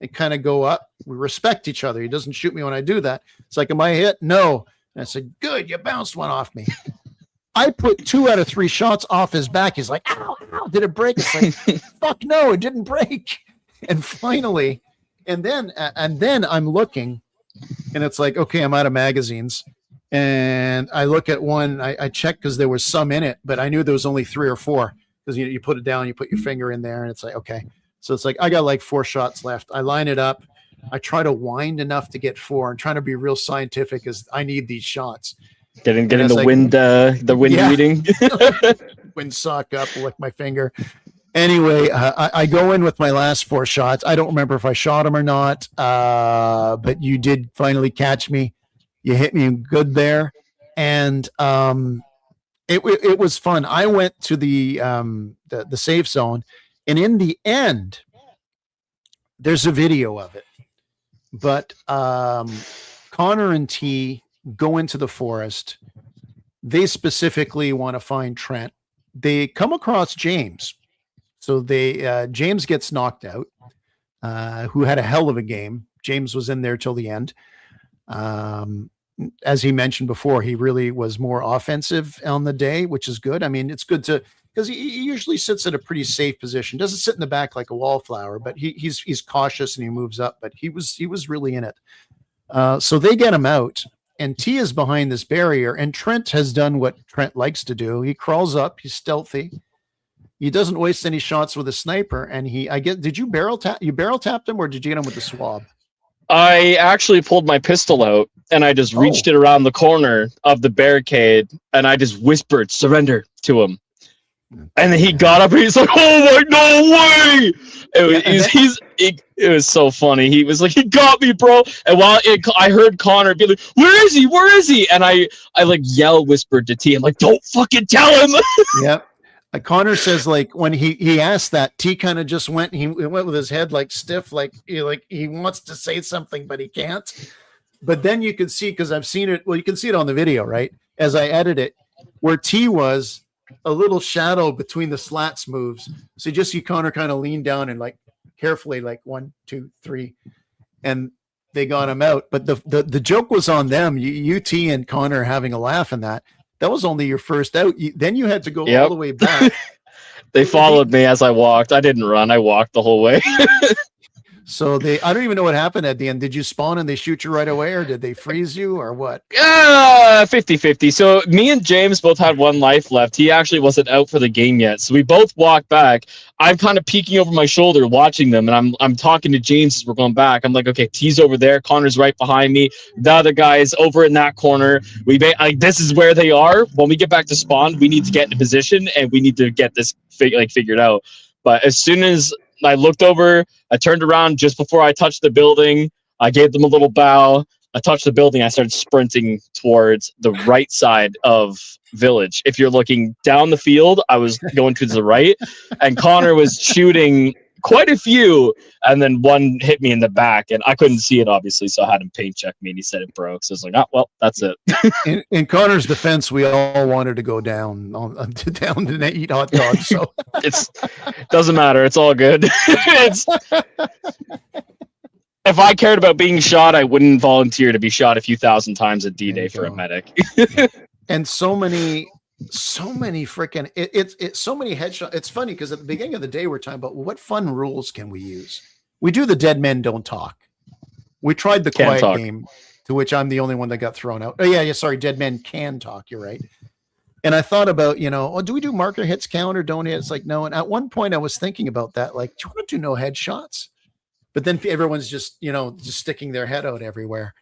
and kind of go up. We respect each other. He doesn't shoot me when I do that. It's like, am I hit? No. And I said, good, you bounced one off me. I put 2 out of 3 shots off his back. He's like, ow, did it break? It's like, fuck no, it didn't break. And finally, and then I'm looking, and it's like, okay, I'm out of magazines. And I look at one, I checked because there was some in it, but I knew there was only 3 or 4 because you put it down, you put your finger in there, and it's like, okay. So it's like, I got like 4 shots left. I line it up. I try to wind enough to get 4 and trying to be real scientific as I need these shots. Getting the like, wind reading. Wind sock up, lick my finger. Anyway, I go in with my last 4 shots. I don't remember if I shot him or not, but you did finally catch me. You hit me good there, and it was fun. I went to the safe zone, and in the end, there's a video of it. But Connor and T go into the forest. They specifically want to find Trent. They come across James. So James gets knocked out, who had a hell of a game. James was in there till the end. As he mentioned before, he really was more offensive on the day, which is good. I mean, it's good because he usually sits at a pretty safe position. Doesn't sit in the back like a wallflower, but he's cautious and he moves up. But he was really in it. So they get him out, and T is behind this barrier, and Trent has done what Trent likes to do. He crawls up. He's stealthy. He doesn't waste any shots with a sniper. And did you barrel tapped him, or did you get him with the swab? I actually pulled my pistol out and I just reached it around the corner of the barricade and I just whispered surrender to him. And then he got up and he's like, "Oh my, no way!" It was so funny. He was like, "He got me, bro!" And I heard Connor be like, "Where is he? Where is he?" And I like whispered to T. I'm like, "Don't fucking tell him." Yep. Connor says, like, when he asked that, T kind of just went with his head like stiff, like he wants to say something, but he can't. But then you can see, because I've seen it. Well, you can see it on the video, right? As I edit it, where T was a little shadow between the slats moves. So you just see Connor kind of lean down and like carefully, like 1, 2, 3, and they got him out. But the joke was on them. You T and Connor having a laugh in that. That was only your first out. Then you had to go all the way back. They followed me as I walked. I didn't run. I walked the whole way. So I don't even know what happened at the end. Did you spawn and they shoot you right away, or did they freeze you, or what? 50-50. So me and James both had 1 life left. He actually wasn't out for the game yet. So we both walked back. I'm kind of peeking over my shoulder watching them, and I'm talking to James as we're going back. I'm like, okay, T's over there. Connor's right behind me. The other guy's over in that corner. This is where they are. When we get back to spawn, we need to get into position, and we need to get this figured out. But as soon as I looked over, I turned around just before I touched the building. I gave them a little bow. I touched the building. I started sprinting towards the right side of village. If you're looking down the field, I was going to the right, and Connor was shooting quite a few, and then one hit me in the back, and I couldn't see it, obviously, so I had him paint check me, and he said it broke. So I was like, oh, well, that's it. In Connor's defense, we all wanted to go down to eat hot dogs. So it doesn't matter. It's all good. If I cared about being shot, I wouldn't volunteer to be shot a few thousand times at D-Day for a medic. And so many freaking it's so many headshots. It's funny because at the beginning of the day we're talking about what fun rules can we use. We do the dead men don't talk. We tried the quiet game, to which I'm the only one that got thrown out. Oh yeah, sorry, dead men can talk. You're right. And I thought about, do we do marker hits count or don't hit? It's like no. And at one point I was thinking about that, like, do you want to do no headshots? But then everyone's just sticking their head out everywhere.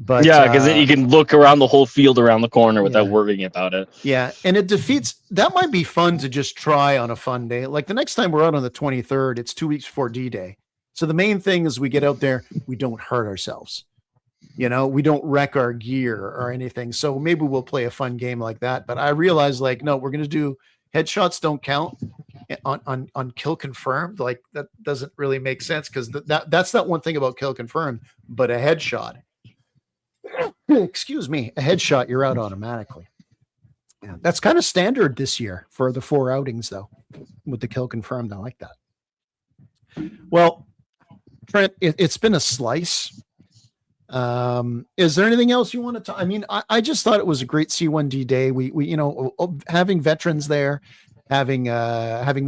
But yeah, because you can look around the whole field around the corner without worrying about it. Yeah, and it defeats. That might be fun to just try on a fun day. Like the next time we're out on the 23rd, it's 2 weeks before D-Day. So the main thing is we get out there, we don't hurt ourselves. We don't wreck our gear or anything. So maybe we'll play a fun game like that. But I realized, like, no, we're going to do headshots don't count on kill confirmed. Like that doesn't really make sense because that's not one thing about kill confirmed, but a headshot. Excuse me, a headshot, you're out automatically. Yeah, that's kind of standard this year for the 4 outings, though, with the kill confirmed. I like that. Well, Trent, it's been a slice. Is there anything else you want to I mean, I just thought it was a great C1D day. We having veterans there, having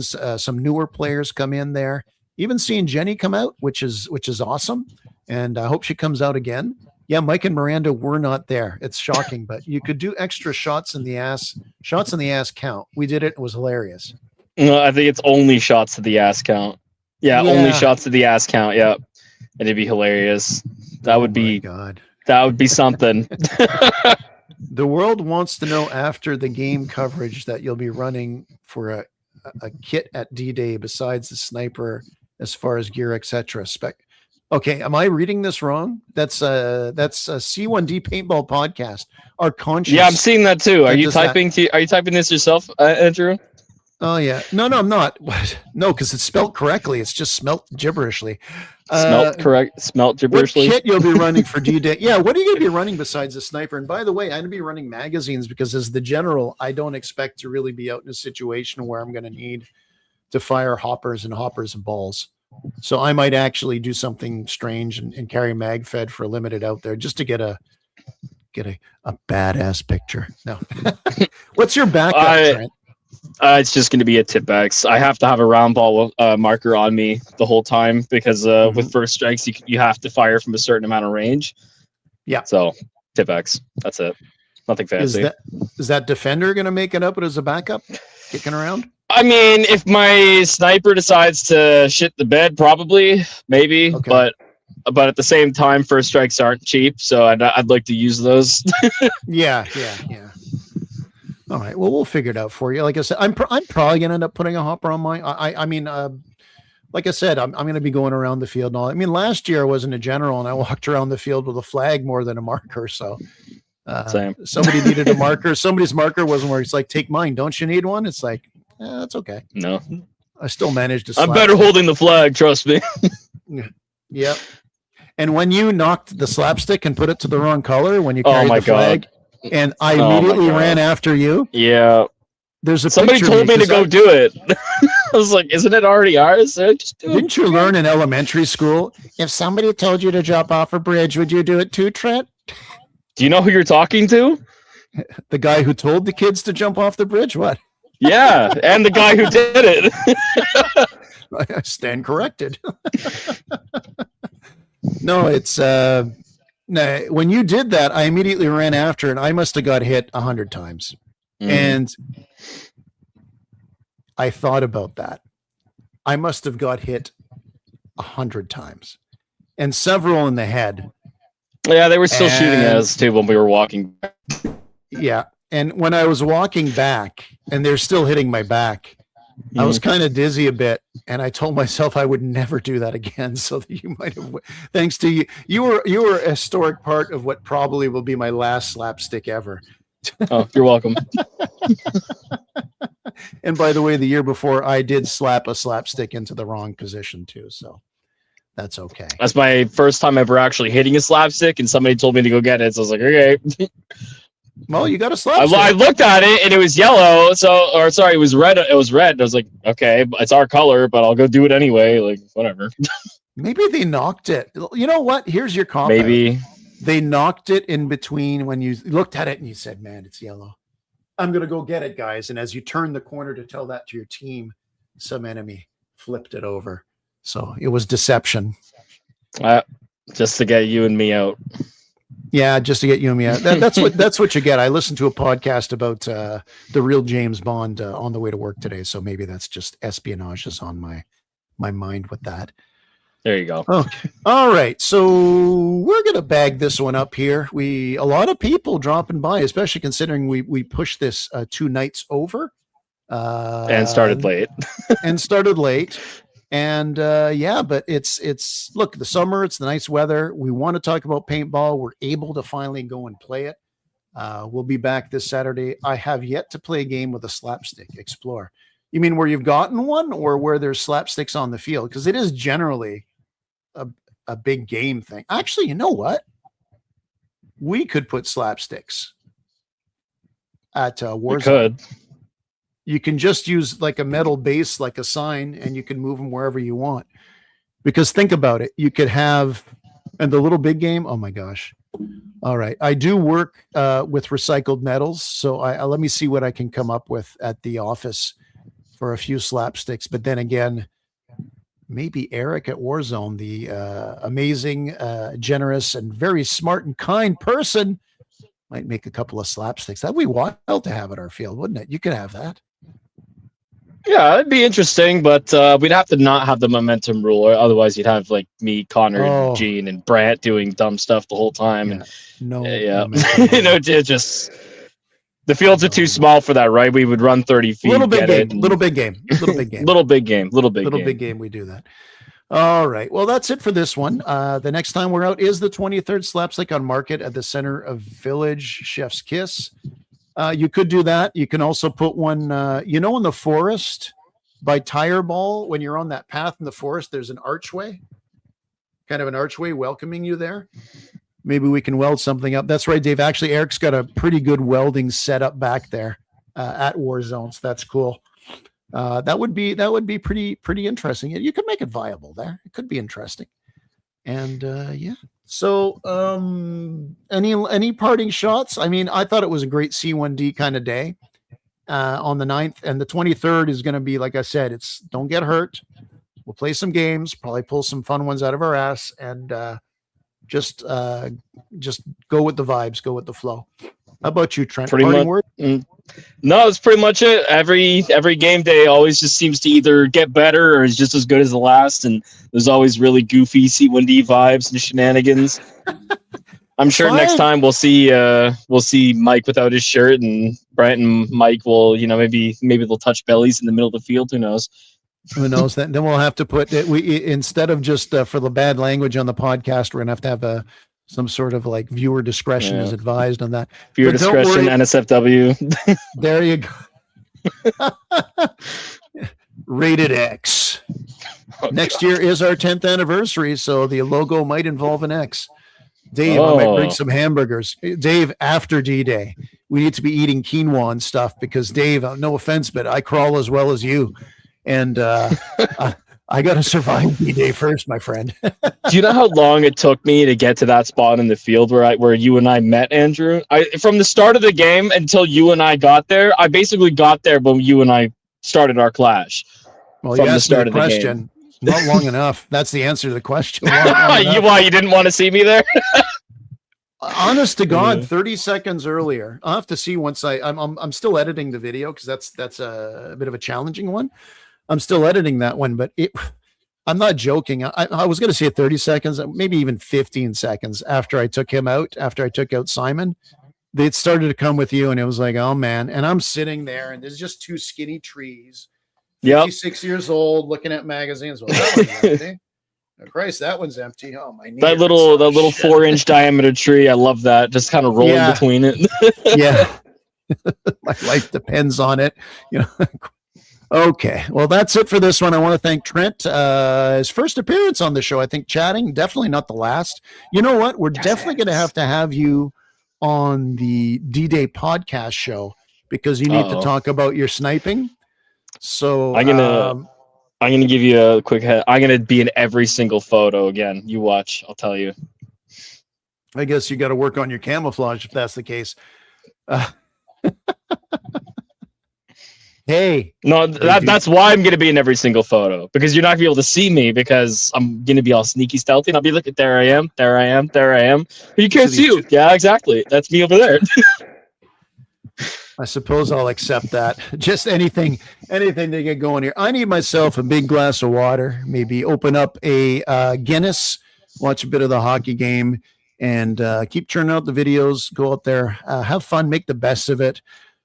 some newer players come in there, even seeing Jenny come out, which is awesome, and I hope she comes out again. Yeah, Mike and Miranda were not there. It's shocking, but you could do extra shots in the ass. Shots in the ass count. We did it. It was hilarious. No, I think it's only shots to the ass count. Yeah, only Yeah. shots to the ass count. Yeah, and it'd be hilarious. That Oh would my be God. that would be something. The world wants to know after the game coverage that you'll be running for a kit at D-Day besides the sniper, as far as gear, etc. Spec. Okay, am I reading this wrong? That's a C1D Paintball Podcast. Our conscious. Yeah, I'm seeing that too. Are That you does that. typing? Are you typing this yourself, Andrew? Oh yeah, no, I'm not. What? No, because it's spelled correctly. It's just smelt gibberishly. Smelt What gibberishly. kit you'll be running for D-Day? Yeah, what are you going to be running besides the sniper? And by the way, I'm going to be running magazines because as the general, I don't expect to really be out in a situation where I'm going to need to fire hoppers and balls. So I might actually do something strange and carry mag fed for a limited out there just to get a badass picture. No. What's your backup, Trent? It's just going to be a Tipex. I have to have a round ball marker on me the whole time because with first strikes, you have to fire from a certain amount of range. Yeah. So Tipex. That's it. Nothing fancy. Is that defender going to make it up as a backup kicking around? I mean, if my sniper decides to shit the bed, probably, maybe. Okay. But at the same time, first strikes aren't cheap, so I'd like to use those. Yeah. All right. Well, we'll figure it out for you. Like I said, I'm probably gonna end up putting a hopper on my. I mean, like I said, I'm gonna be going around the field and all. I mean, last year I wasn't a general and I walked around the field with a flag more than a marker. So, Same. somebody needed a marker. Somebody's marker wasn't where it's like, take mine. Don't you need one? It's like, that's okay. No, I still managed to. I'm better holding the flag. Trust me. Yep. And when you knocked the slapstick and put it to the wrong color, when you carried my the flag, and I immediately ran after you. Yeah. There's a Somebody picture told me to go do it. I was like, isn't it already ours? Just do it. Didn't you learn in elementary school? If somebody told you to jump off a bridge, would you do it too, Trent? Do you know who you're talking to? The guy who told the kids to jump off the bridge? What? Yeah, and the guy who did it. I stand corrected. No, it's no. When you did that, I immediately ran after, and I must have got hit 100 times. And I thought about that. I must have got hit 100 times, and several in the head. Yeah, they were still shooting at us too when we were walking. Yeah, and when I was walking back, and they're still hitting my back, I was kind of dizzy a bit, and I told myself I would never do that again. So that you might have, thanks to you, you were a historic part of what probably will be my last slapstick ever. Oh, you're welcome. And by the way, the year before, I did slap a slapstick into the wrong position too, so that's okay. That's my first time ever actually hitting a slapstick, and somebody told me to go get it. So I was like, okay. Well, you got a slapstick. I looked at it and it was yellow. It was red. It was red. I was like, okay, it's our color, but I'll go do it anyway. Like, whatever. Maybe they knocked it. You know what? Here's your cop. Maybe they knocked it in between when you looked at it and you said, man, it's yellow. I'm going to go get it, guys. And as you turn the corner to tell that to your team, some enemy flipped it over. So it was deception. Just to get you and me out. Yeah, just to get you and me out. That's what you get. I listened to a podcast about the real James Bond on the way to work today. So maybe that's just espionage is on my mind with that. There you go. Okay. All right. So we're gonna bag this one up here. A lot of people dropping by, especially considering we pushed this 2 nights over. And started late. And yeah, but it's look, the summer, it's the nice weather. We want to talk about paintball. We're able to finally go and play it. We'll be back this Saturday. I have yet to play a game with a slapstick. Explore. You mean where you've gotten one, or where there's slapsticks on the field? Because it is generally a big game thing. Actually, you know what? We could put slapsticks at Warzone. Could. You can just use like a metal base, like a sign, and you can move them wherever you want. Because think about it. You could have, and the little big game. Oh my gosh. All right. I do work with recycled metals. So let me see what I can come up with at the office for a few slapsticks. But then again, maybe Eric at Warzone, the amazing, generous, and very smart and kind person, might make a couple of slapsticks. That'd be wild to have at our field, wouldn't it? You could have that. Yeah, it'd be interesting, but we'd have to not have the momentum rule, or otherwise you'd have like me, Connor, and Gene, and Brant doing dumb stuff the whole time. And yeah. it just the fields are too small for that, right? We would run 30 feet. Little big game. Little big game. Little big game. We do that. All right. Well, that's it for this one. The next time we're out is the 23rd, Slapstick on Market at the center of Village, Chef's Kiss. You could do that. You can also put one, in the forest by Tire Ball, when you're on that path in the forest, there's an archway, kind of an archway welcoming you there. Maybe we can weld something up. That's right, Dave. Actually, Eric's got a pretty good welding setup back there at Warzone. So that's cool. That would be pretty interesting. You could make it viable there. It could be interesting. And yeah. So any parting shots? I mean, I thought it was a great C1D kind of day on the 9th, and the 23rd is going to be, like I said, it's don't get hurt. We'll play some games, probably pull some fun ones out of our ass, and just go with the vibes, go with the flow. How about you, Trent? Pretty much. Word? No, it's pretty much it. Every game day always just seems to either get better or is just as good as the last, and there's always really goofy C1D vibes and shenanigans. I'm sure next time we'll see Mike without his shirt, and Brent and Mike will, maybe they'll touch bellies in the middle of the field. Who knows? Who knows? Then we'll have to put it. We instead of just for the bad language on the podcast, we're gonna have a some sort of like viewer discretion is advised on that. Viewer discretion, NSFW. There you go. Rated X. Next year is our 10th anniversary, so the logo might involve an X. Dave, I might bring some hamburgers. Dave, after D-Day, we need to be eating quinoa and stuff because, Dave, no offense, but I crawl as well as you. And I got to survive D-Day first, my friend. Do you know how long it took me to get to that spot in the field where you and I met, Andrew? From the start of the game until you and I got there, I basically got there when you and I started our clash. Well, you asked me the question. Not long enough. That's the answer to the question. Why you didn't want to see me there? Honest to God, 30 seconds earlier. I'll have to see once I'm still editing the video because that's a bit of a challenging one. I'm still editing that one, but I'm not joking. I was going to say 30 seconds, maybe even 15 seconds after I took him out, after I took out Simon. They started to come with you, and it was like, oh, man. And I'm sitting there, and there's just two skinny trees. 56 years old, looking at magazines. Well, that one's empty. Oh, Christ, that one's empty. Oh, my knee. That little 4-inch diameter tree. I love that. Just kind of rolling between it. Yeah. My life depends on it. Okay. Well, that's it for this one. I want to thank Trent. His first appearance on the show, I think, chatting. Definitely not the last. You know what? We're definitely going to have you on the D-Day podcast show because you need to talk about your sniping. So I'm gonna give you a quick head. I'm gonna be in every single photo again. You watch. I'll tell you. I guess you got to work on your camouflage if that's the case. Hey, no, that's why I'm gonna be in every single photo because you're not gonna be able to see me because I'm gonna be all sneaky stealthy and I'll be looking. There I am. But you can't see you. Yeah, exactly. That's me over there. I suppose I'll accept that. Just anything to get going here. I need myself a big glass of water, maybe open up a Guinness, watch a bit of the hockey game, and keep churning out the videos, go out there, have fun, make the best of it.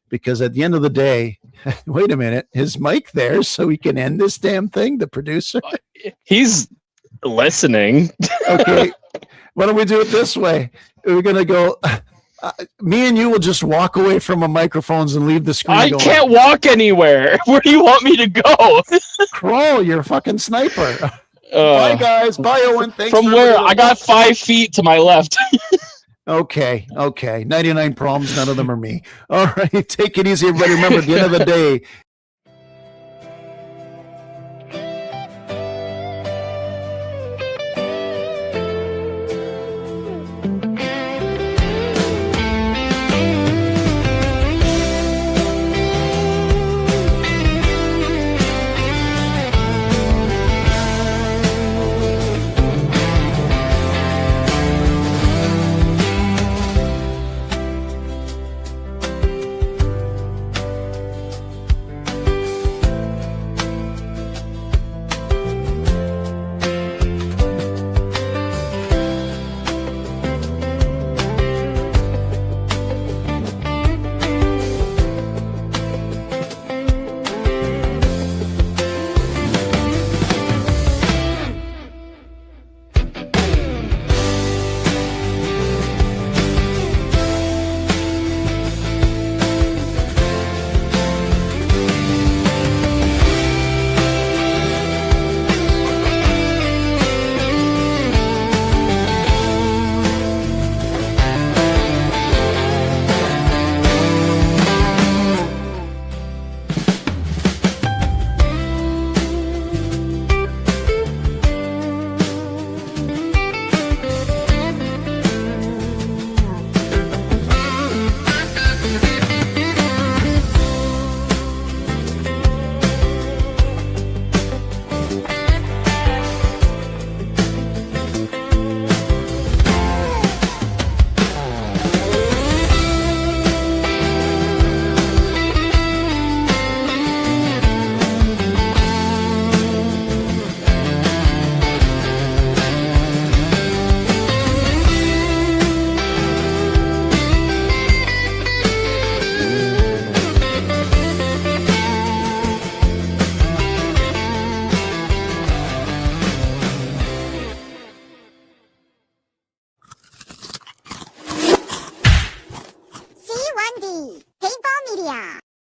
Because at the end of the day, wait a minute, is Mike there so we can end this damn thing, the producer? He's listening. Okay, why don't we do it this way? We're going to go... me and you will just walk away from our microphones and leave the screen. I can't walk anywhere. Where do you want me to go? Crawl, you're a fucking sniper. Bye, guys. Bye, Owen. Thanks. From where? I got 5 feet to my left. Okay. 99 problems. None of them are me. All right. Take it easy, everybody. Remember, at the end of the day,